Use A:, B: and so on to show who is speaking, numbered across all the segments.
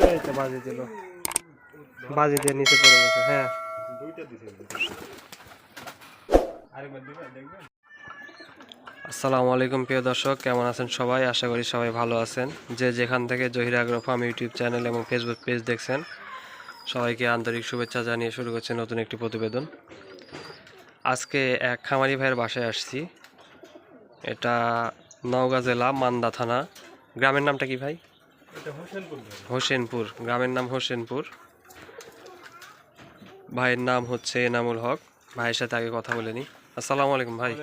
A: এই তো বাজি দিল, বাজি দিয়ে নিচে পড়ে গেছে। হ্যাঁ আসসালামু আলাইকুম প্রিয় দর্শক, কেমন আছেন সবাই? আশা করি সবাই ভালো আছেন। যে যেখান থেকে Zahir agro farm YouTube channel এবং ফেসবুক পেজ দেখছেন, সবাইকে আন্তরিক শুভেচ্ছা জানিয়ে শুরু করছে নতুন একটি প্রতিবেদন। আজকে এক খামারি ভাইয়ের বাসায় আসছি। এটা নওগাঁ জেলা মান্দা থানা। গ্রামের নামটা কি ভাই? হোসেনপুর। গ্রামের নাম হোসেনপুর। ভাইয়ের নাম হচ্ছে এনামুল হক। ভাইয়ের সাথে আগে কথা বলে নিই। আসসালামু আলাইকুম ভাই।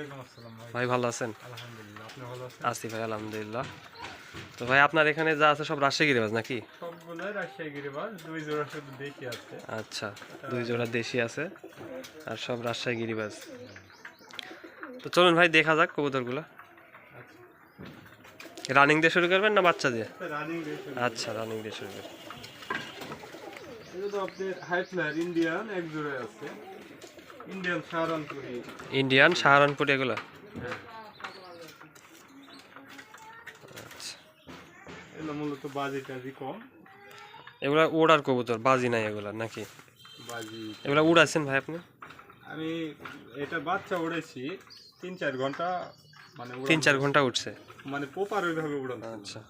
A: ভাই ভালো আছেন? আছি ভাই, আলহামদুলিল্লাহ। তো ভাই আপনার এখানে যা আছে সব রাজশাহী গিরিবাজ নাকি?
B: সবগুলোই রাজশাহী গিরিবাজ, দুই জোড়া শুধু দেশি আছে।
A: আচ্ছা, দুই জোড়া দেশি আছে আর সব রাজশাহী গিরিবাজ। তো চলুন ভাই দেখা যাক কবুতরগুলো। রানিং দিয়ে শুরু করবেন না বাচ্চা দিয়ে?
B: Running race.
A: আচ্ছা, রানিং দিয়ে শুরু করবেন।
B: এটা তো আপনার হাই ফ্লায়ার ইন্ডিয়ান এক জোড়ায় আছে। ইন্ডিয়ান সাহারানপুরি।
A: ইন্ডিয়ান সাহারানপুর এগুলো?
B: হ্যাঁ,
A: আচ্ছা,
B: এগুলো মূলত বাজি টাজি কম।
A: এগুলা উড়ার কবুতর, বাজি নাই এগুলা নাকি?
B: বাজি
A: এগুলা উড়াচ্ছেন ভাই আপনি?
B: আমি এটা বাচ্চা উড়েছি 3-4 ঘন্টা, মানে
A: 3-4 ঘন্টা উঠছে?
B: মানে প্রপার ওইভাবে উড়ানো।
A: আচ্ছা,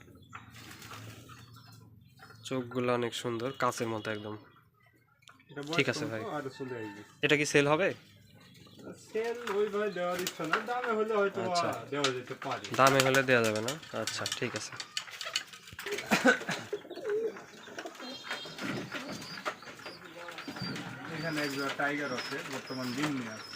A: চোখগুলো অনেক সুন্দর, কাচের মতো একদম।
B: এটা
A: ঠিক আছে ভাই।
B: আর চলে আসবে।
A: এটা কি সেল হবে?
B: সেল ওইভাবে দেওয়ার ইচ্ছা না, দামে হলে হয়তো
A: আচ্ছা।
B: দেওয়া যেতে পারে।
A: দামে হলে দেওয়া যাবে না? আচ্ছা, ঠিক আছে।
B: এখানে এক জোড়া টাইগার আছে, বর্তমান ডিম নিয়ে আছে।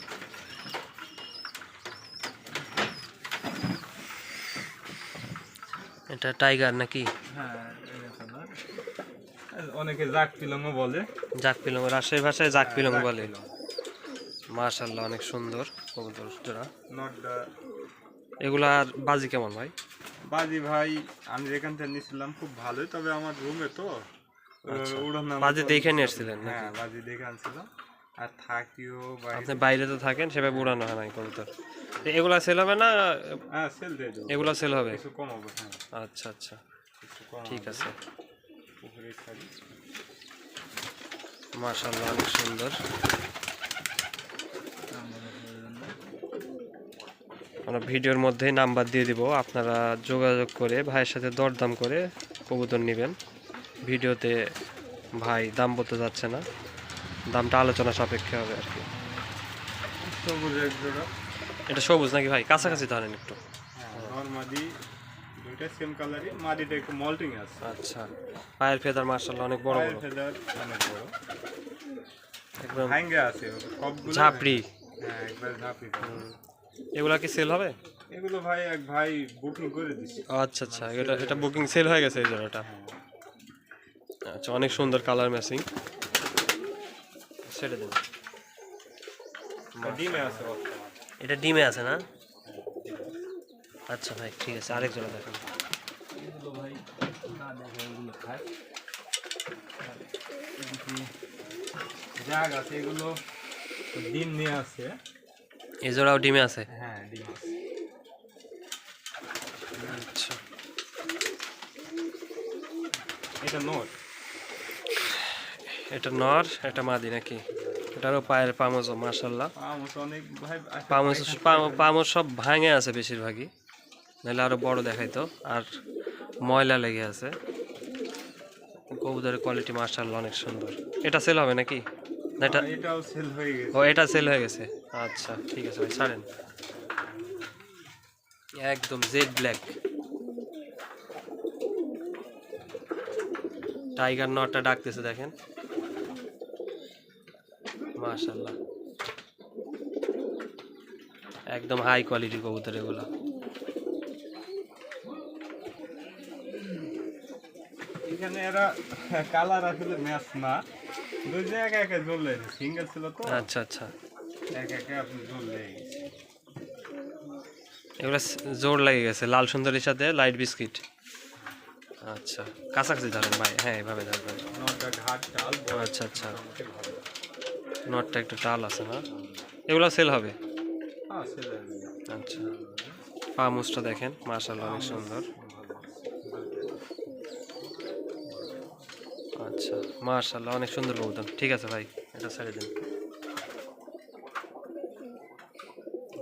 A: এটা টাইগার নাকি?
B: হ্যাঁ, অনেকে জাক পিলংও বলে।
A: জাক পিলং, রাজশাহী ভাষায় জাক পিলং বলে। মাশাআল্লাহ, অনেক সুন্দর কবুতর জোড়া।
B: নট দা
A: এগুলার বাজি কেমন ভাই?
B: বাজি ভাই, আমি যেখান থেকে নিয়েছিলাম খুব ভালোই, তবে আমার রুমে তো
A: আচ্ছা,
B: উড়ানো
A: বাজি দেখে নিয়ে এসেছিলেন নাকি?
B: হ্যাঁ, বাজি দেখে আনছিলাম। আর থাকিও
A: আপনি বাইরে তো থাকেন, সেভাবে উড়ানো হয় না কবুতর। এগুলা সেল হবে না?
B: হ্যাঁ, সেল দিয়ে দেবো।
A: এগুলা সেল হবে?
B: কিছু কম হবে। হ্যাঁ,
A: আচ্ছা আচ্ছা,
B: কিছু কম
A: ঠিক
B: হবে।
A: আছে।
B: পুকুরে ছাড়ি।
A: মাশাআল্লাহ, অনেক সুন্দর। আমরা ভিডিওর মধ্যেই নাম্বার দিয়ে দিব, আপনারা যোগাযোগ করে ভাইয়ের সাথে দরদাম করে কবুতর নেবেন। ভিডিওতে ভাই দাম বলতে যাচ্ছে না, দামটা আলোচনা সাপেক্ষে হবে আর কি।
B: সবুজ এক জোড়া।
A: এটা সবুজ নাকি ভাই? কাছাকাছি ধরেন একটু।
B: হ্যাঁ, নরমাদি দুইটা সেম কালারই, মাদিটা একটু মল্টিং আছে।
A: আচ্ছা, পায়ের ফেদার মাশাআল্লাহ অনেক বড়
B: পায়ের
A: বড়,
B: ফেদার অনেক বড়,
A: একদম
B: ভাঙ্গে আছে সবগুলো।
A: ঝাপড়ি।
B: হ্যাঁ, একবার ঝাঁপড়ি।
A: এগুলা কি সেল হবে?
B: এগুলো ভাই এক ভাই বুকিং করে দিচ্ছে।
A: আচ্ছা আচ্ছা, এটা বুকিং সেল হয়ে গেছে এই জন্যটা। আচ্ছা, অনেক সুন্দর কালার ম্যাচিং। সেটা দিন।
B: ডিমে আছে বর্তমান।
A: এটা ডিমে আছে না? আচ্ছা ভাই, ঠিক আছে, আরেক জোড়া দেখেন।
B: এগুলো ভাই না দেখে এগুলো খায়। জাগ আছে, এগুলো ডিম নিয়ে আছে।
A: এই জোড়াও ডিমে আছে?
B: হ্যাঁ, ডিম আছে।
A: আচ্ছা,
B: এটা নোট।
A: এটা নর, এটা মাদি নাকি? এটারও পায়ের পামোজ মাশাআল্লাহ।
B: অনেক ভাই
A: পামোজ সব ভাঙে আছে বেশিরভাগই, নাহলে আরো বড় দেখাইতো। আর ময়লা লেগে আছে। কবুতরের কোয়ালিটি মাশাআল্লাহ অনেক সুন্দর। এটা সেল হবে নাকি? না এটা?
B: এটাও সেল হয়ে গেছে।
A: ও, এটা সেল হয়ে গেছে। আচ্ছা, ঠিক আছে ভাই, ছাড়েন। একদম জেড ব্ল্যাক টাইগার নটটা ডাকতেছে দেখেন, মাশাআল্লাহ একদম হাই কোয়ালিটি কবুতর এগুলো।
B: এখানে এরা কালার আসলে ম্যাচ না, দুই জায়গায় একা জোর লেগেছে, সিঙ্গেল ছিল তো।
A: আচ্ছা আচ্ছা,
B: একা একা আপনি জোর লেগে গেছে।
A: এগুলো জোর লেগে গেছে লাল সুন্দরীর সাথে লাইট বিস্কিট। আচ্ছা, কাছাকাছি ধরেন ভাই। হ্যাঁ, এভাবে ধরবেন।
B: নটা ঘাট চাল বড়।
A: আচ্ছা আচ্ছা,
B: মোটামুটি ভালো।
A: নটটা একটু টাল আছে না? এগুলো সেল হবে?
B: হ্যাঁ, সেল হয়ে গেছে।
A: আচ্ছা, পা মুছটা দেখেন মাশাআল্লাহ অনেক সুন্দর। আচ্ছা, মাশাআল্লাহ, অনেক সুন্দর কবুতর। ঠিক আছে ভাই, এটা ছেড়ে দিন।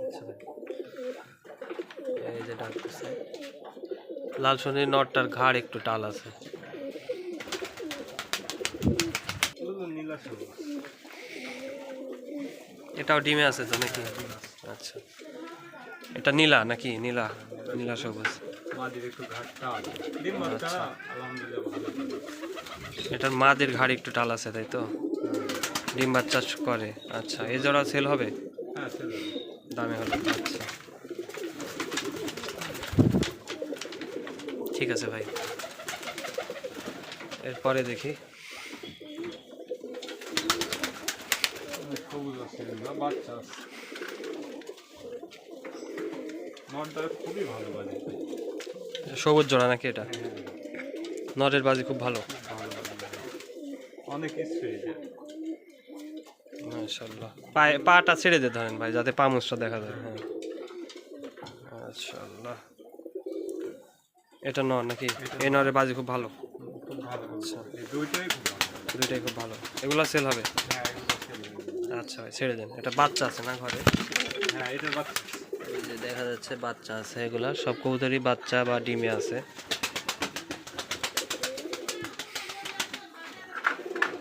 A: আচ্ছা ভাই, এই যে ডাকতেছে লাল সোনালী নটটার ঘাড় একটু টাল আছে।
B: এগুলো নীলা সবুজ।
A: এটাও ডিমে আছে তো নাকি? আচ্ছা, এটা নীলা নাকি? নীলা, নীলা সবুজ।
B: মাদির একটু ঘাটটা আছে। ডিম বাচ্চা আলহামদুলিল্লাহ ভালো।
A: এটার মাদের ঘাড় একটু টাল আছে, তাই তো? ডিম বাচ্চা করে। আচ্ছা, এই জোড়া সেল হবে?
B: হ্যাঁ ছেলে।
A: দামে হলো। আচ্ছা, ঠিক আছে ভাই, এরপরে দেখি।
B: সবুজ আছে এগুলো, বাচ্চা আছে। নটটা খুবই ভালো বাজে।
A: সবুজ জোড়া নাকি এটা?
B: হ্যাঁ,
A: নরের বাজি খুব ভালো।
B: ভালো বাজে। অনেক স্ট্রেট।
A: মাশাআল্লাহ, পাটা ছেড়ে দে ধরেন ভাই, যাতে পা মুচটা দেখা যায়। হ্যাঁ, মাশাআল্লাহ। এটা নর নাকি? এই নরের বাজি খুব ভালো।
B: খুব ভালো।
A: আচ্ছা,
B: এই দুইটাই খুব ভালো।
A: দুইটাই খুব ভালো। এগুলা সেল হবে?
B: হ্যাঁ এগুলো ছেলে।
A: আচ্ছা ভাই, ছেড়ে দেন। এটা বাচ্চা আছে না ঘরে?
B: হ্যাঁ এটার বাচ্চা।
A: এই যে দেখা যাচ্ছে বাচ্চা আছে। এগুলা সব কবুতরই বাচ্চা বা ডিমে আছে।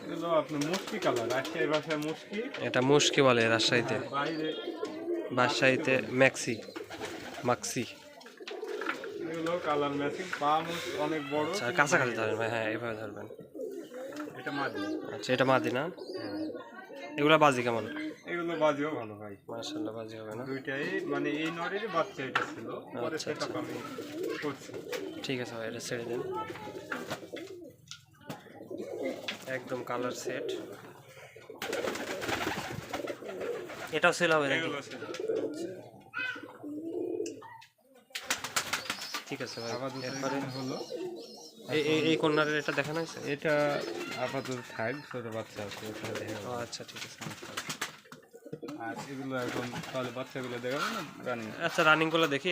B: এগুলো আপনার মুশকি কালার, রাজশাহীর ভাষায় মুশকি।
A: এটা মুশকি বলে রাজশাহীতে,
B: বাইরে
A: বাদশাহীতে ম্যাক্সি, মাক্সি।
B: এগুলো কালার ম্যাচিং, পা মুখ অনেক বড়।
A: আচ্ছা, কাছাকাছি ধরেন ভাই। হ্যাঁ, এভাবে ধরবেন।
B: এটা মাদি।
A: আচ্ছা, এটা মাদি না?
B: হ্যাঁ
A: এগুলা বাজি কেমন?
B: এগুলো বাজিও ভালো ভাই।
A: মাশাআল্লাহ, বাজি হবে না?
B: দুইটাই মানে এই নরেরই বাচ্চা এটা ছিল, পরে
A: আচ্ছা,
B: সেটা
A: আচ্ছা।
B: আমি করছি।
A: ঠিক আছে ভাই, এটা ছেড়ে দেন। একদম কালার সেট। এটাও সেল হবে নাকি?
B: এগুলো ছিল।
A: ঠিক আছে ভাই,
B: আপাতত
A: এরপরে
B: এখানে হলো।
A: এই কর্নারের এটা দেখানো হয়েছে?
B: এটা আপাতত থাক, ছোট বাচ্চা আছে ওখানে দেখা
A: ও
B: যাবে।
A: আচ্ছা, ঠিক আছে।
B: আর এগুলো এখন তাহলে বাচ্চাগুলো দেখাবো না রানিং?
A: আচ্ছা, রানিং গুলো দেখি।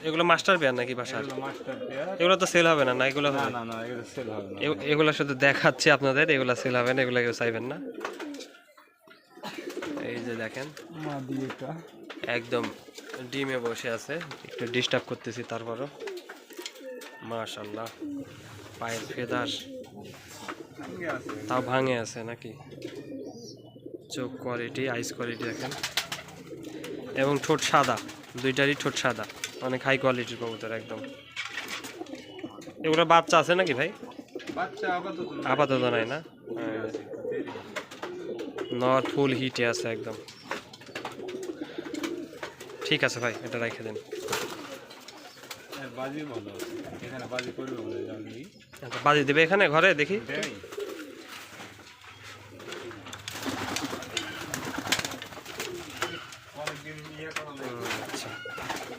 A: এগুলো মাস্টার পেয়ার নাকি বাসার?
B: এগুলো মাস্টার পেয়ার।
A: এগুলো তো সেল হবে না, না এগুলো
B: না
A: হবে?
B: না না এগুলো সেল হবে না।
A: এগুলো শুধু দেখাচ্ছি আপনাদের, এগুলা সেল হবে না, এগুলো কেউ চাইবেন না। এই যে দেখেন,
B: মাদি এটা।
A: একদম ডিমে বসে আছে। একটু ডিস্টার্ব করতেছি তারপরও। মাশাআল্লাহ, পায়ের ফেদার
B: সঙ্গে আছে।
A: তাও ভাঙে আছে নাকি? চোখ কোয়ালিটি, আইস কোয়ালিটি দেখেন, এবং ঠোঁট সাদা। দুইটারই ঠোঁট সাদা। অনেক হাই কোয়ালিটির কবুতর একদম। এগুলো বাচ্চা আছে নাকি ভাই?
B: বাচ্চা আপাতত না।
A: আপাতত নাই না?
B: দেরি আছে, দেরি।
A: নর ফুল হিটে আছে একদম। ঠিক আছে ভাই, এটা রেখে দেন।
B: আর বাজি ভালো আছে, এখানে বাজি করবে বলে জানি।
A: আচ্ছা, বাজি দেবে এখানে ঘরে দেখি?
B: দেয়। অনেকদিন ইয়ে করা লাগবে।
A: আচ্ছা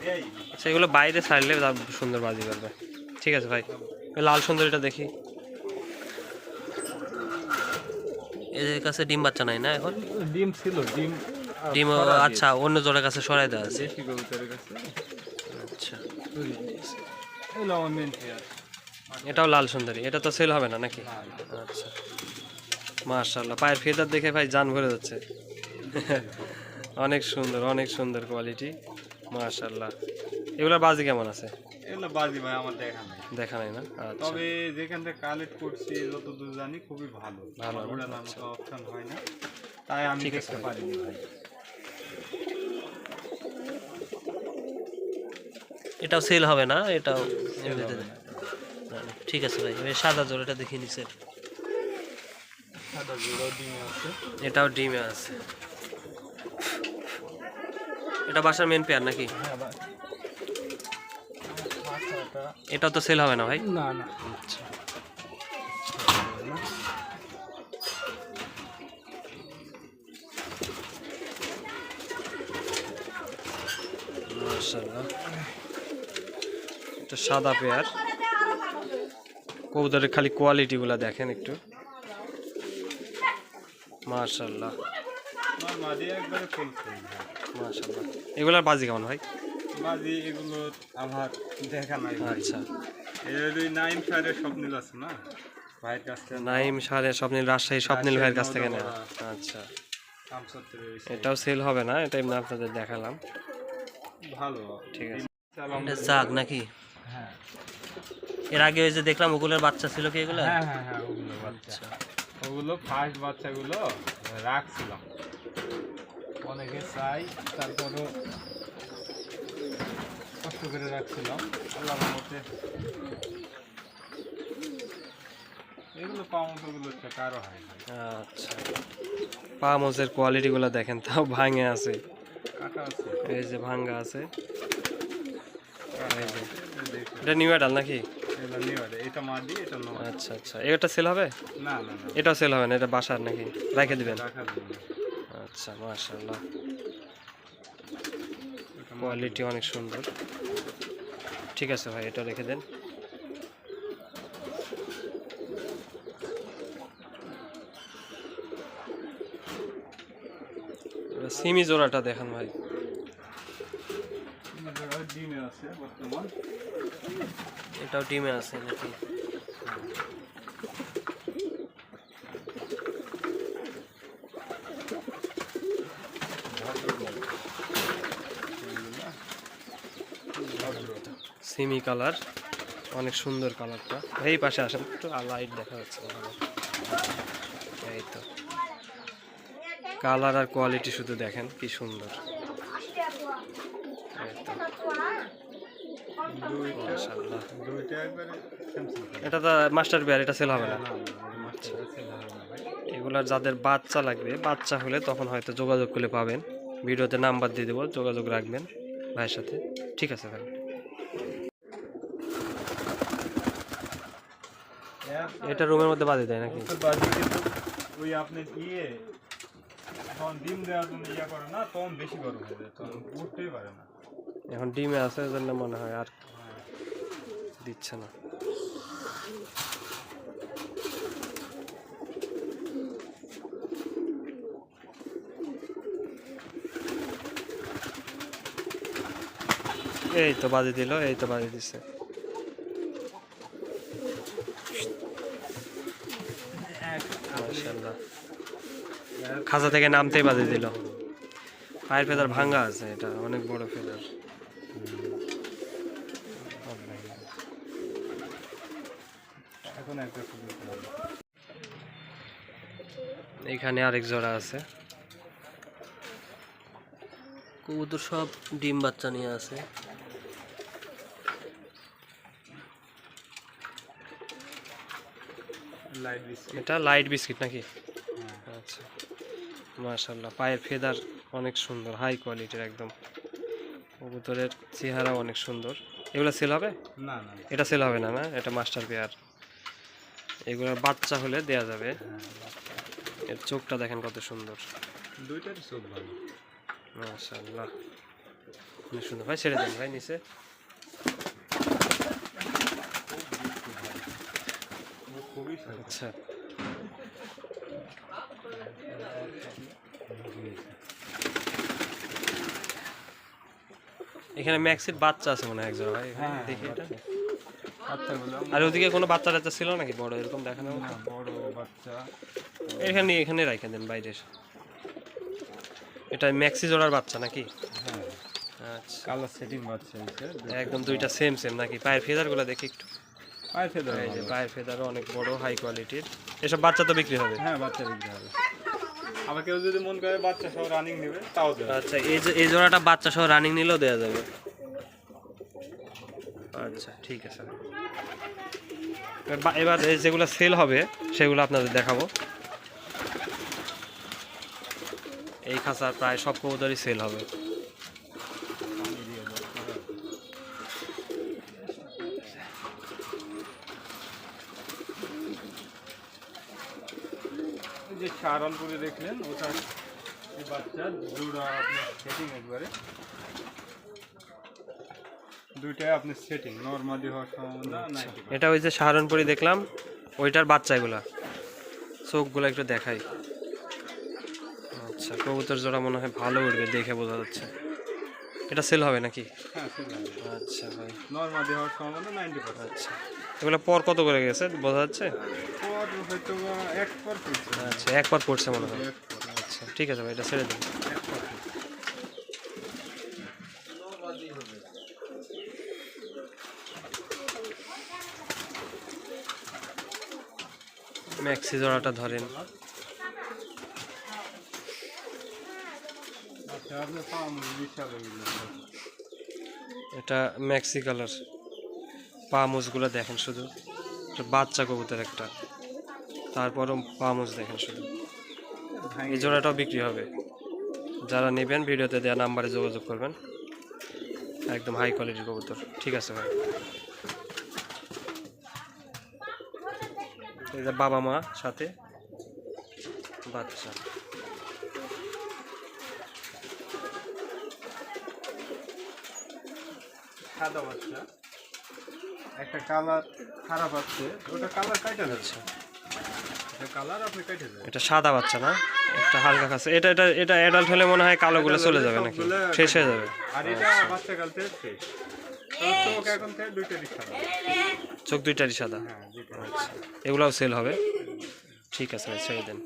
B: দেয়।
A: আচ্ছা, এগুলো বাইরে ছাড়লে তার সুন্দর বাজি করবে। ঠিক আছে ভাই, ওই লাল সুন্দরীটা দেখি। এদের কাছে ডিম বাচ্চা নাই না এখন?
B: ডিম ছিল, ডিম
A: ডিম আচ্ছা, অন্য জোড়ার কাছে সরাই দেওয়া আছে।
B: দেশি কবুতরের কাছে
A: আচ্ছা,
B: এগুলো আমার মেন পেয়ার।
A: এটাও লাল সুন্দরী। এটা তো সেল হবে না নাকি? আচ্ছা, মাশাআল্লাহ, পায়ের ফেদার দেখে ভাই জান ভরে যাচ্ছে। অনেক সুন্দর, অনেক সুন্দর কোয়ালিটি। মাশাআল্লাহ। এগুলোর বাজি কেমন আছে?
B: এগুলো বাজি ভাই আমার দেখা নাই।
A: দেখা নাই না? আচ্ছা,
B: তবে যেখান থেকে কালেক্ট করছি যতদূর জানি খুবই ভালো।
A: ভালো না?
B: ওড়ানোর মতো অপশন হয় না, তাই আমি
A: ঠিক আছে
B: দেখতে
A: ভাই।
B: পারিনি ভাই।
A: এটাও সেল হবে না? এটাও
B: Sell হবে না।
A: না, না। ঠিক আছে ভাই, ওই সাদা জোড়াটা দেখিয়ে নিছে।
B: সাদা জোড়া ডিমে আছে।
A: এটাও ডিমে আছে। এটা বাসার মেন পেয়ার নাকি?
B: হ্যাঁ ভাই। মাথাটা
A: এটাও তো সেল হবে না ভাই?
B: না না।
A: আচ্ছা, মাশাআল্লাহ, এটা সাদা পেয়ার। কবুতরের খালি কোয়ালিটি গুলা দেখেন একটু। মাশাআল্লাহ,
B: আমার মাদি একবারে ফুল ফুল ভাই।
A: মাশাআল্লাহ। এগুলার বাজি কেমন ভাই?
B: বাজি এগুলো আমার দেখা নাই ভাই।
A: আচ্ছা,
B: এর ওই নাইম ফায়ারের স্বপ্নিল আছে না, ভাইয়ের কাছ থেকে
A: নাইম শাহের স্বপ্নিল, রাজশাহী স্বপ্নিল ভাইয়ের কাছ থেকে নেওয়া।
B: নওদা
A: আচ্ছা,
B: কামসত্তরের এই
A: এটাও সেল হবে না, এটা এমনি আপনাদের দেখালাম।
B: ভালো।
A: ঠিক আছে।
B: চালাম।
C: এটা জাগ নাকি?
B: হ্যাঁ
C: এর আগে ওই যে দেখলাম ওগুলোর বাচ্চা ছিল কি এগুলো?
B: হ্যাঁ হ্যাঁ হ্যাঁ, ওগুলো বাচ্চা, ওগুলো ফার্স্ট বাচ্চাগুলো রাখছিলাম, অনেকে চাই, তারপরও কষ্ট করে রাখছিলাম, আল্লাহর মতে এগুলো পামগুলো কারো হয় না।
A: আচ্ছা, পা মোজের কোয়ালিটিগুলো দেখেন, তাও ভাঙে আছে,
B: কাটা আছে,
A: এই যে ভাঙ্গা আছে। এই যে
B: দেখুন,
A: এটা নিউ অ্যাডাল নাকি?
B: এগুলো নিয়ে আসে। এটা মাদি, এটা নয়।
A: আচ্ছা আচ্ছা, এটা সেল হবে?
B: না না না,
A: এটাও সেল হবে না, এটা বাসার নাকি রেখে দিবেন?
B: রাখার জন্য।
A: আচ্ছা, মাশাআল্লাহ,
B: এটা
A: কোয়ালিটি অনেক সুন্দর। ঠিক আছে ভাই, এটা রেখে দেন। এবার সিমি জোড়াটা দেখান ভাই।
B: মাদি ডিমে আছে বর্তমান।
C: এটাও ডিমে আছে নাকি?
A: সিমি কালার, অনেক সুন্দর কালারটা। এই পাশে আসেন একটু, লাইট দেখা যাচ্ছে না ভালো। এই তো কালার আর কোয়ালিটি শুধু দেখেন কি সুন্দর। এই তো, মাশাআল্লাহ।
B: দুইটা একবারে স্যামসাং।
A: এটা তো মাস্টার বিয়ার, এটা সেল হবে না।
B: আচ্ছা, ভাই।
A: এগুলার যাদের বাচ্চা লাগবে, বাচ্চা হলে তখন হয়তো যোগাযোগ করলে পাবেন, ভিডিওতে নাম্বার দিয়ে দেবো, যোগাযোগ রাখবেন ভাইয়ের সাথে। ঠিক আছে ভাই। এটা রুমের মধ্যে বাঁধে দেয় নাকি?
B: বাজে কিন্তু ওই আপনি দিয়ে এখন ডিম দেওয়ার জন্য ইয়া করে না, তখন বেশি গরম হয়ে যায়, তখন উঠতেই পারে না।
A: এখন ডিমে আছে, ওই জন্য মনে হয় আর দিচ্ছে না। এই তো বাজে দিল, এই তো বাজে দিচ্ছে। মাশাআল্লাহ, খাঁচা থেকে নামতেই বাজে দিল। পায়ের ফেদার ভাঙ্গা আছে, এটা অনেক বড় ফেদার।
B: এখন একটা খুবই ভালো।
A: এখানে আরেক জোড়া আছে।
C: কবুতর সব ডিম বাচ্চা নিয়ে আছে।
B: Light biscuit.
A: এটা লাইট বিস্কিট নাকি? আচ্ছা, মাশাআল্লাহ, পায়ের ফেদার অনেক সুন্দর, হাই কোয়ালিটির একদম। কবুতরের চেহারা অনেক সুন্দর। এগুলো সেল হবে?
B: না না,
A: এটা সেল হবে না, না এটা মাস্টার পেয়ার। এগুলোর বাচ্চা হলে দেয়া যাবে। এর চোখটা দেখেন কত সুন্দর,
B: দুইটারই চোখ ভালো।
A: মাশাআল্লাহ, অনেক সুন্দর। ভাই ছেড়ে দেন ভাই নিচে।
B: খুবই ভালো।
A: আচ্ছা, এখানে ম্যাক্সির বাচ্চা আছে মনে হয় এক জোড়া ভাই,
B: হ্যাঁ,
A: দেখি এটা।
B: বাচ্চাগুলো
A: আর ওদিকে কোনো বাচ্চা টাচ্চা ছিল নাকি বড় এরকম দেখানো?
B: না, বড় বাচ্চা।
A: এখানে এখানে রাখেন দেন বাইরে। এটা ম্যাক্সি জোড়ার বাচ্চা নাকি?
B: হ্যাঁ,
A: আচ্ছা,
B: কালার সেটিং বাচ্চা হয়েছে।
A: একদম দুইটা সেম সেম নাকি? পায়ের ফেদারগুলো দেখি একটু।
B: পায়ে ফেদার
A: এই যে
B: ভালো।
A: পায়ের ফেদারও অনেক বড়, হাই কোয়ালিটির। এসব বাচ্চা তো বিক্রি হবে?
B: হ্যাঁ, বাচ্চা বিক্রি হবে। আবার কেউ যদি মন করে বাচ্চা সহ রানিং নেবে তাও দেবে।
C: আচ্ছা, এই যে এই জোড়াটা বাচ্চা সহ রানিং নিলেও দেওয়া যাবে।
A: আচ্ছা, ঠিক আছে। এবার এই যেগুলো সেল হবে সেগুলো আপনাদের দেখাবো। এই খাঁচার প্রায় সব কবুতরই সেল হবে।
B: এই যে সাহারানপুরে দেখলেন, ওটা এই বাচ্চা জোড়া আপনার সেটিং একবারে দুইটাই আপনার সেটিং নরমালি হওয়ার সম্ভাবনা নাই।
A: এটা ওই যে সাহারানপুরি দেখলাম, ওইটার বাচ্চা এগুলা। চোখগুলো একটু দেখাই। আচ্ছা, কবুতর জোড়া মনে হয় ভালো উঠবে, দেখে বোঝা যাচ্ছে। এটা সেল হবে নাকি?
B: হ্যাঁ সেল হবে।
A: আচ্ছা ভাই,
B: নর্মালি হওয়ার সম্ভাবনা 90%।
A: আচ্ছা এগুলো পর কত করে গেছে বোঝা যাচ্ছে?
B: পর হয়তো বা এক পর পড়ছে।
A: আচ্ছা এক পর পড়ছে মনে হয়।
B: এক পর,
A: আচ্ছা ঠিক আছে ভাই, এটা ছেড়ে দিন।
B: এক পর পড়ছে।
A: ম্যাক্সি জোড়াটা ধরেন।
B: আচ্ছা আপনি পাম বিশাল এগুলো।
A: এটা ম্যাক্সি কালার, পা মুজগুলো দেখেন শুধু, এটা বাচ্চা কবুতর একটা, তারপরও পা মুজ দেখেন শুধু। এই জোড়াটাও বিক্রি হবে, যারা নেবেন ভিডিওতে দেওয়া নাম্বারে যোগাযোগ করবেন। একদম হাই কোয়ালিটির কবুতর। ঠিক আছে ভাই, এই যে বাবা মা সাথে বাচ্চা।
B: সাদা বাচ্চা, একটা কালার খারাপ আছে, ওটা কালার কাটা যাচ্ছে। এটা কালার আপনি কেটে দেবেন।
A: এটা সাদা বাচ্চা না, একটা হালকা কাছে। এটা এটা এটা অ্যাডাল্ট হলে মনে হয় কালোগুলো চলে যাবে নাকি, শেষ হয়ে যাবে।
B: আর এটা বাচ্চা কালতে শেষ। চোখ এখন থেকে দুইটারই সাদা।
A: চোখ দুইটারই সাদা।
B: হ্যাঁ দুইটা।
A: আচ্ছা এগুলাও সেল হবে। ঠিক আছে ভাই, ছেড়ে দেন।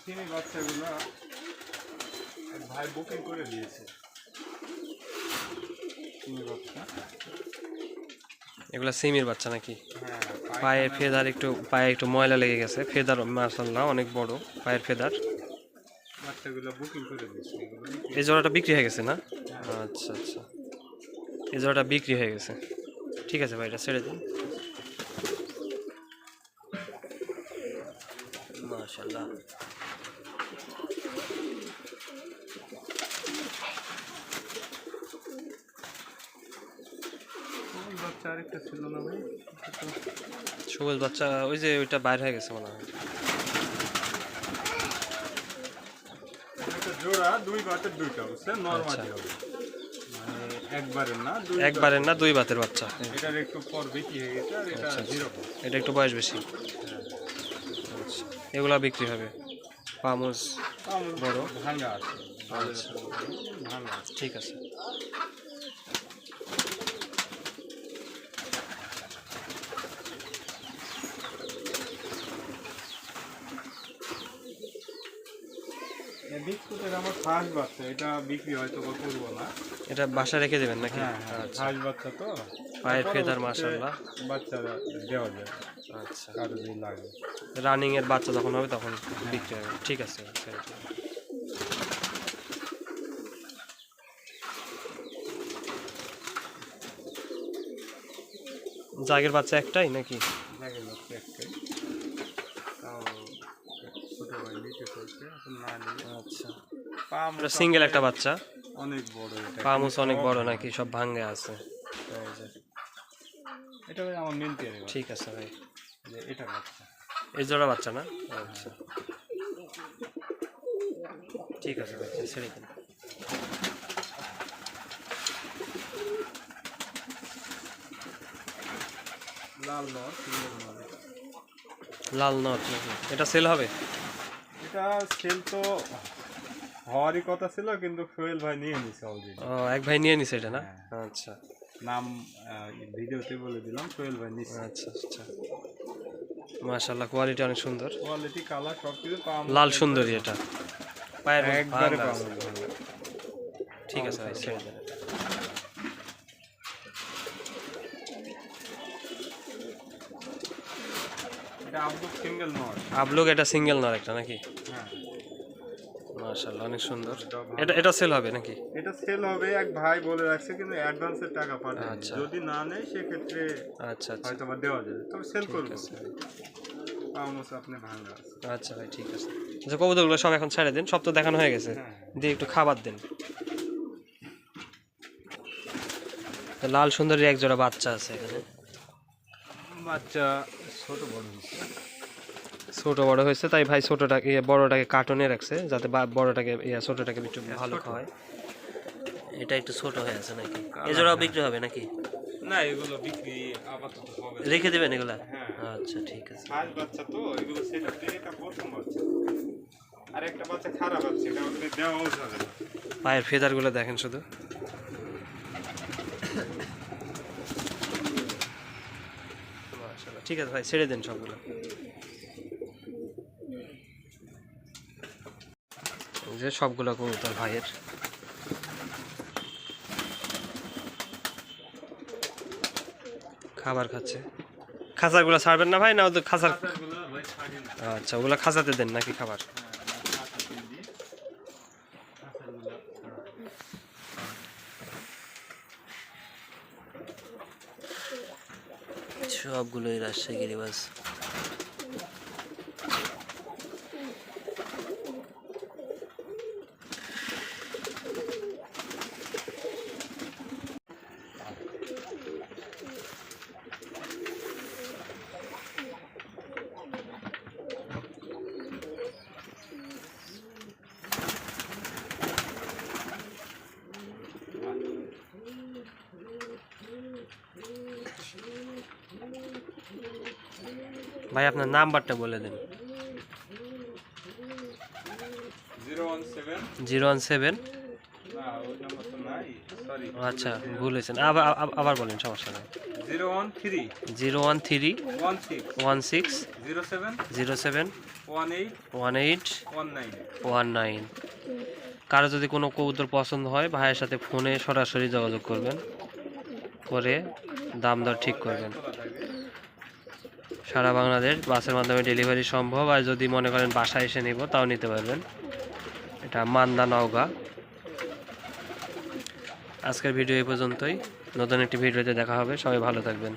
B: চিনি বাচ্চাগুলো এক ভাই বুকিং করে দিয়েছে। চিনি বাচ্চা,
A: এগুলা সিমির বাচ্চা নাকি?
B: হ্যাঁ
A: পায়ে ফেদার একটু, পায়ে একটু ময়লা লেগে গেছে। ফেদার মাশাআল্লাহ অনেক বড় পায়ের ফেদার।
B: বাচ্চাগুলো বুকিং করে দিয়েছে। এগুলো
A: এই জোড়াটা বিক্রি হয়ে গেছে না? আচ্ছা আচ্ছা, এই জোড়াটা বিক্রি হয়ে গেছে। ঠিক আছে ভাই, এটা ছেড়ে দিন। মাশাআল্লাহ,
B: বাচ্চা আরেকটা ছিল না ভাই?
A: সবুজ বাচ্চা ওই যে ওইটা বাইরে হয়ে গেছে মনে হয়।
B: একটা জোড়া দুই বাতের দুইটা বুঝছে, নরমালি হবে মানে একবারের না, দুই
A: একবারের না, দুই বাতের বাচ্চা।
B: এটার একটু পর বেশি হয়ে গেছে আর এটা জিরো।
A: এটা একটু বয়স বেশি। আচ্ছা এগুলা বিক্রি হবে। পামুজ বড়।
B: ভাঙা আছে,
A: আচ্ছা
B: ভাঙা আছে।
A: ঠিক আছে।
B: বিস্কুটের আমার ফার্স্ট বাচ্চা, এটা বিক্রি হয়তো বা করবো না।
A: এটা বাসা রেখে দেবেন নাকি?
B: হ্যাঁ হ্যাঁ
A: আচ্ছা,
B: ফার্স্ট বাচ্চা তো
A: পায়ের ফেদার
B: পরবর্তীতে
A: মাশাআল্লাহ।
B: বাচ্চারা দেওয়া যায়
A: আচ্ছা,
B: কারো যদি লাগে।
A: রানিং এর বাচ্চা যখন হবে তখন বিক্রি হবে। ঠিক আছে, ছেড়ে দিন। জাগের বাচ্চা একটাই নাকি?
B: লাগে বাচ্চা একটাই, তাও ছোট ভাই নিতে চলছে এখন না নিলে।
A: আচ্ছা,
B: পামুস
A: সিঙ্গেল একটা বাচ্চা।
B: অনেক বড়, এটা
A: পামুস অনেক বড় নাকি? সব ভাঙ্গে আছে। এই যে,
B: এটা ভাই আমার মিলতে হবে।
A: ঠিক আছে ভাই,
B: এটা বাচ্চা,
A: এই জোড়া বাচ্চা না? আচ্ছা ঠিক আছে ভাই, ছেড়ে দিন।
B: লাল নর, সুন্দর নর।
A: লাল নট নাকি? এটা সেল হবে?
B: এটা সেল তো হওয়ারই কথা ছিল, কিন্তু সোহেল ভাই নিয়ে নিছে অলরেডি।
A: ও, এক ভাই নিয়ে নিছে এটা না? আচ্ছা
B: নাম ভিডিওতে বলে দিলাম, সোহেল ভাই নিছে।
A: আচ্ছা আচ্ছা, মাশাআল্লাহ কোয়ালিটি অনেক সুন্দর।
B: কোয়ালিটি কালার সব কিছু পাম,
A: লাল সুন্দরী এটা, পায়ের মধ্যে
B: একবারে
A: ভাঙা
B: পাম।
A: আছে। ঠিক আছে ভাই, ছেড়ে দেন।
B: এটা আব্দুল সিঙ্গেল নর।
A: আবলুক এটা সিঙ্গেল নর একটা নাকি?
B: হ্যাঁ
A: মাশাআল্লাহ অনেক সুন্দর। এটা এটা সেল হবে নাকি?
B: এটা সেল হবে, এক ভাই বলে রাখছে, কিন্তু অ্যাডভান্সের টাকা পাঠায়।
A: আচ্ছা।
B: যদি না নেয় সেক্ষেত্রে
A: আচ্ছা আচ্ছা
B: হয়তো বা দেওয়া যাবে, তবে সেল করবো।
A: আছে।
B: পামস আপনি ভাঙা আছে।
A: আচ্ছা ভাই ঠিক আছে। আচ্ছা কবুতরগুলো সব এখন ছেড়ে দিন, সব তো দেখানো হয়ে গেছে।
B: হ্যাঁ।
A: দিয়ে একটু খাবার দেন। লাল সুন্দরী এক জোড়া বাচ্চা আছে এখানে।
B: বাচ্চা ছোট বড় হচ্ছে।
A: ছোট বড় হয়েছে তাই ভাই ছোটটাকে বড়টাকে কার্টনে রাখছে, যাতে বড়টাকে ছোটটাকে একটু ভালো খাওয়ায়। এটা একটু ছোট হয়ে আছে নাকি? এই জোড়াও বিক্রি হবে নাকি?
B: না এগুলো বিক্রি আপাতত হবে না।
C: রেখে দেবেন এগুলা?
B: হ্যাঁ।
C: আচ্ছা ঠিক আছে।
B: ফার্স্ট বাচ্চা তো এগুলো সেটা দিয়ে এটা প্রথম বাচ্চা। আর একটা বাচ্চা খারাপ আছে, এটা ওদের দেওয়াও যাবে না।
A: পায়ের ফেদারগুলো দেখেন শুধু। মাশাআল্লাহ। ঠিক আছে ভাই, ছেড়ে দেন সবগুলো। এই যে সবগুলো কবুতর ভাইয়ের। খাবার খাচ্ছে। খাঁচাগুলো ছাড়বেন না ভাই, না ওদের খাঁচার?
B: বাচ্চাগুলো ভাই ছাড়ি না।
A: আচ্ছা, ওগুলো খাঁচাতে দেন নাকি খাবার?
B: খাঁচা দিয়ে দিই। খাঁচাগুলো
C: সবগুলোই রাজশাহী গিরিবাজ।
A: ভাই আপনার নাম্বারটা বলে দেন।
B: 017
A: 017।
B: না ওই নাম্বার তো নাই, সরি।
A: আচ্ছা ভুল হয়েছেন, আবার আবার বলেন, সমস্যা নেই।
B: 013
A: 013
B: 16
A: 16
B: 07
A: 07
B: 18
A: 18
B: 19।
A: 19। কারো যদি কোনো কবুতর পছন্দ হয় ভাইয়ের সাথে ফোনে সরাসরি যোগাযোগ করবেন, করে দাম দর ঠিক করবেন।
B: খোলা থাকে।
A: সারা বাংলাদেশ বাসের মাধ্যমে ডেলিভারি সম্ভব, আর যদি মনে করেন বাসায় এসে নিব তাও নিতে পারবেন। এটা মান্দা, নওগাঁ। আজকের ভিডিও এই পর্যন্তই। নতুন একটি ভিডিওতে দেখা হবে, সবাই ভালো থাকবেন।